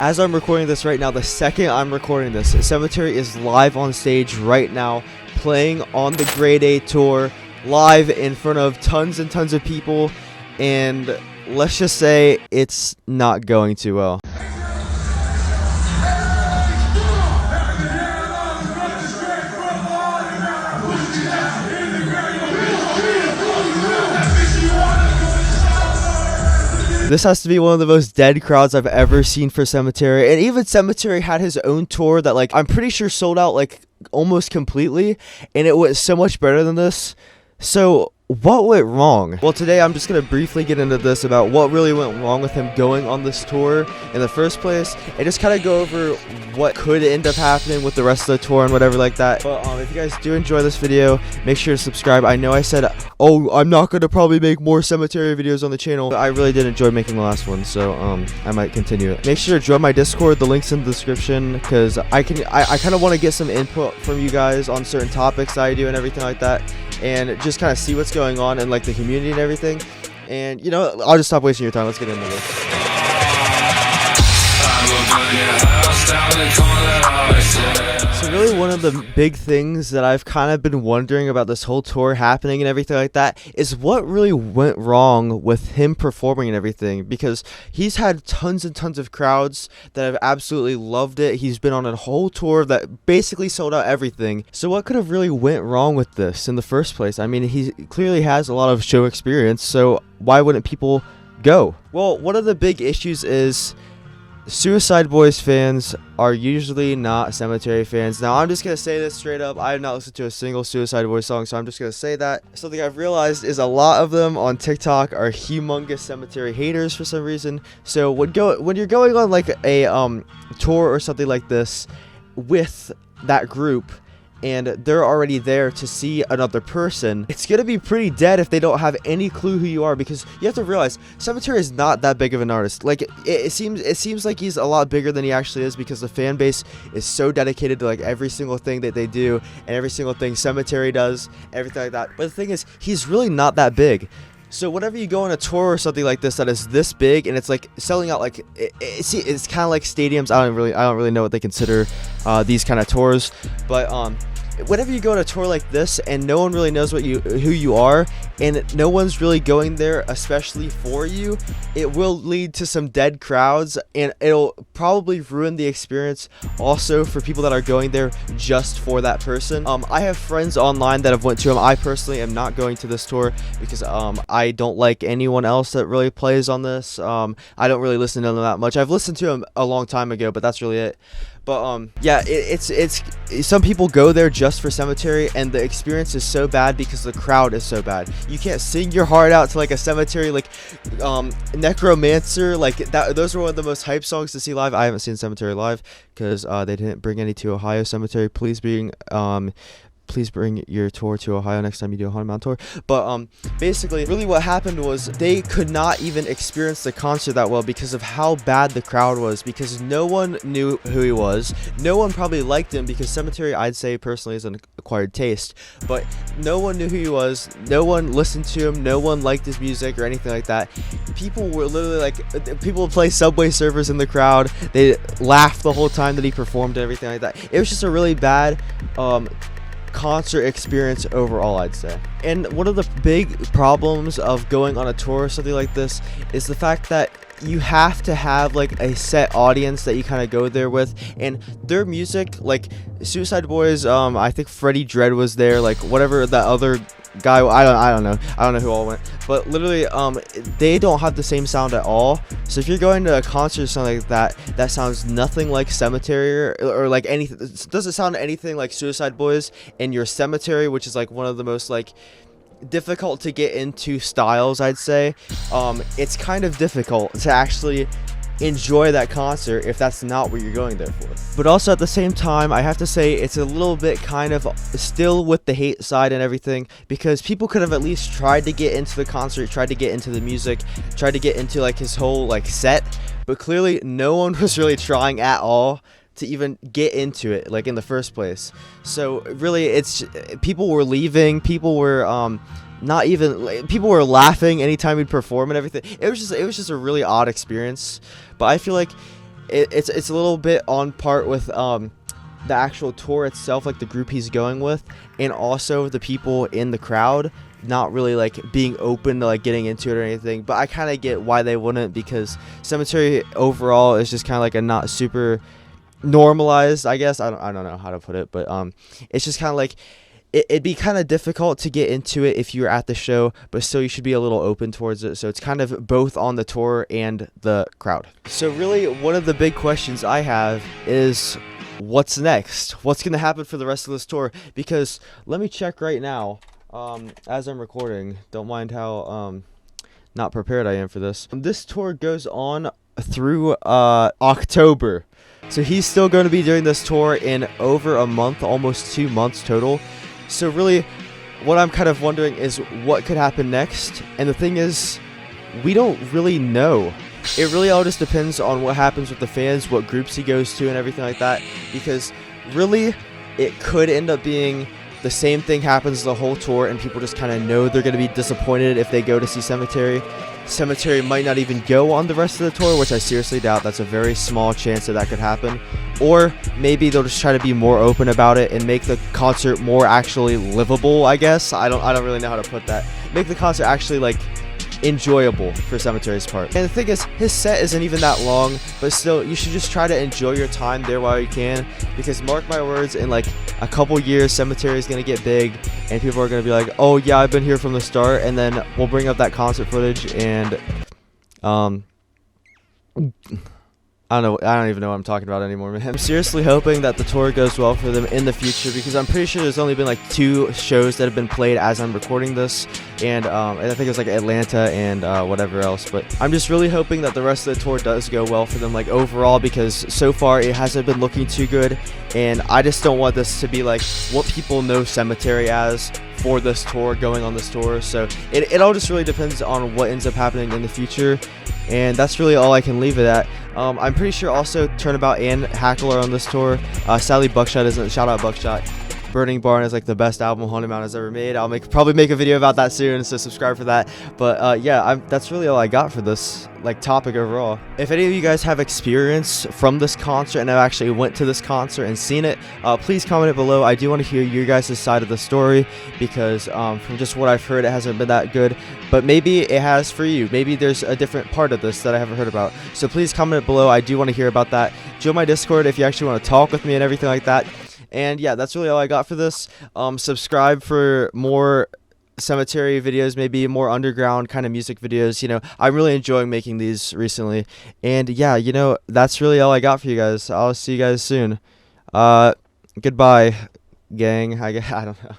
As I'm recording this right now, the second I'm recording this, Sematary is live on stage right now, playing on the Greyday Tour, live in front of tons and tons of people, and let's just say it's not going too well. This has to be one of the most dead crowds I've ever seen for Sematary. And even Sematary had his own tour that, like, I'm pretty sure sold out, like, almost completely. And it was so much better than this. So what went wrong? Well, today I'm just going to briefly get into this about what really went wrong with him going on this tour in the first place, and just kind of go over what could end up happening with the rest of the tour and whatever like that. But if you guys do enjoy this video, make sure to subscribe. I know I said, oh, I'm not going to probably make more Sematary videos on the channel, but I really did enjoy making the last one, so I might continue it. Make sure to join my Discord. The link's in the description, because I kind of want to get some input from you guys on certain topics that I do and everything like that, and just kind of see what's going on in, like, the community and everything. And, you know, I'll just stop wasting your time. Let's get into this. So really, one of the big things that I've kind of been wondering about this whole tour happening and everything like that is what really went wrong with him performing and everything, because he's had tons and tons of crowds that have absolutely loved it. He's been on a whole tour that basically sold out everything. So what could have really went wrong with this in the first place? I mean, he clearly has a lot of show experience, so why wouldn't people go? Well, one of the big issues is Suicide Boys fans are usually not Sematary fans. Now, I'm just going to say this straight up. I have not listened to a single Suicide Boys song, so I'm just going to say that. Something I've realized is a lot of them on TikTok are humongous Sematary haters for some reason. So when you're going on, like, a tour or something like this with that group, and they're already there to see another person, it's gonna be pretty dead if they don't have any clue who you are, because you have to realize Sematary is not that big of an artist. Like, it seems like he's a lot bigger than he actually is, because the fan base is so dedicated to, like, every single thing that they do and every single thing Sematary does, everything like that. But the thing is, he's really not that big. So whenever you go on a tour or something like this that is this big, and it's like selling out, like, it's kind of like stadiums. I don't really know what they consider these kind of tours, but whenever you go on a tour like this and no one really knows who you are, and no one's really going there especially for you, it will lead to some dead crowds, and it'll probably ruin the experience also for people that are going there just for that person. I have friends online that have went to him. I personally am not going to this tour because I don't like anyone else that really plays on this. I don't really listen to them that much. I've listened to him a long time ago, but that's really it. But yeah, it's some people go there just for Sematary, and the experience is so bad because the crowd is so bad. You can't sing your heart out to, like, a Sematary, like, Necromancer, like that. Those are one of the most hype songs to see live. I haven't seen Sematary live because they didn't bring any to Ohio. Sematary, please bring your tour to Ohio next time you do a Haunted Mound tour. But basically, really what happened was they could not even experience the concert that well because of how bad the crowd was, because no one knew who he was. No one probably liked him, because Sematary, I'd say personally, is an acquired taste, but no one knew who he was. No one listened to him. No one liked his music or anything like that. People were literally, like, people would play Subway Surfers in the crowd. They laughed the whole time that he performed and everything like that. It was just a really bad concert experience overall, I'd say. And one of the big problems of going on a tour or something like this is the fact that you have to have, like, a set audience that you kind of go there with, and their music, like Suicide Boys, I think Freddie Dredd was there, like, whatever that other guy, I don't know who all went, but literally they don't have the same sound at all. So if you're going to a concert or something like that sounds nothing like Sematary, or like anything, it doesn't sound anything like Suicide Boys, and your Sematary, which is, like, one of the most, like, difficult to get into styles, I'd say, it's kind of difficult to actually enjoy that concert if that's not what you're going there for. But also at the same time, I have to say it's a little bit kind of still with the hate side and everything, because people could have at least tried to get into the concert, tried to get into the music, tried to get into, like, his whole, like, set, but clearly no one was really trying at all to even get into it, like, in the first place. So really, it's people were leaving, people were people were laughing anytime he'd perform and everything. It was just a really odd experience. But I feel like it's a little bit on part with the actual tour itself, like the group he's going with, and also the people in the crowd not really like being open to like getting into it or anything. But I kind of get why they wouldn't, because Sematary overall is just kind of like a not super normalized, I guess. I don't know how to put it, but it's just kind of like it'd be kind of difficult to get into it if you were at the show, but still you should be a little open towards it. So it's kind of both on the tour and the crowd. So really one of the big questions I have is, what's next? What's going to happen for the rest of this tour? Because let me check right now as I'm recording. Don't mind how not prepared I am for this. This tour goes on through October. So he's still going to be doing this tour in over a month, almost 2 months total. So really, what I'm kind of wondering is what could happen next. And the thing is, we don't really know. It really all just depends on what happens with the fans, what groups he goes to and everything like that. Because really, it could end up being the same thing happens the whole tour and people just kind of know they're going to be disappointed if they go to see Sematary. Sematary might not even go on the rest of the tour, which I seriously doubt. That's a very small chance that could happen. Or maybe they'll just try to be more open about it and make the concert more actually livable, I guess. I don't really know how to put that. Make the concert actually like enjoyable for Sematary's part. And the thing is, his set isn't even that long, but still, you should just try to enjoy your time there while you can, because mark my words, in like a couple years, Sematary is going to get big, and people are going to be like, oh yeah, I've been here from the start, and then we'll bring up that concert footage, and I don't even know what I'm talking about anymore, man. I'm seriously hoping that the tour goes well for them in the future, because I'm pretty sure there's only been like 2 shows that have been played as I'm recording this, and I think it's like Atlanta and whatever else. But I'm just really hoping that the rest of the tour does go well for them, like overall, because so far it hasn't been looking too good, and I just don't want this to be like what people know Sematary as for this tour, going on this tour. So it all just really depends on what ends up happening in the future, and that's really all I can leave it at. I'm pretty sure also Turnabout and Hackle are on this tour. Sadly, Buckshot isn't. Shout out Buckshot. Burning Barn is like the best album Haunted Mound has ever made. I'll probably make a video about that soon, so subscribe for that. But yeah, that's really all I got for this like topic overall. If any of you guys have experience from this concert and have actually went to this concert and seen it, please comment it below. I do want to hear your guys' side of the story, because from just what I've heard, it hasn't been that good. But maybe it has for you. Maybe there's a different part of this that I haven't heard about. So please comment it below. I do want to hear about that. Join my Discord if you actually want to talk with me and everything like that. And yeah, that's really all I got for this. Subscribe for more Sematary videos, maybe more underground kind of music videos. You know, I'm really enjoying making these recently. And yeah, you know, that's really all I got for you guys. I'll see you guys soon. Goodbye, gang. I don't know.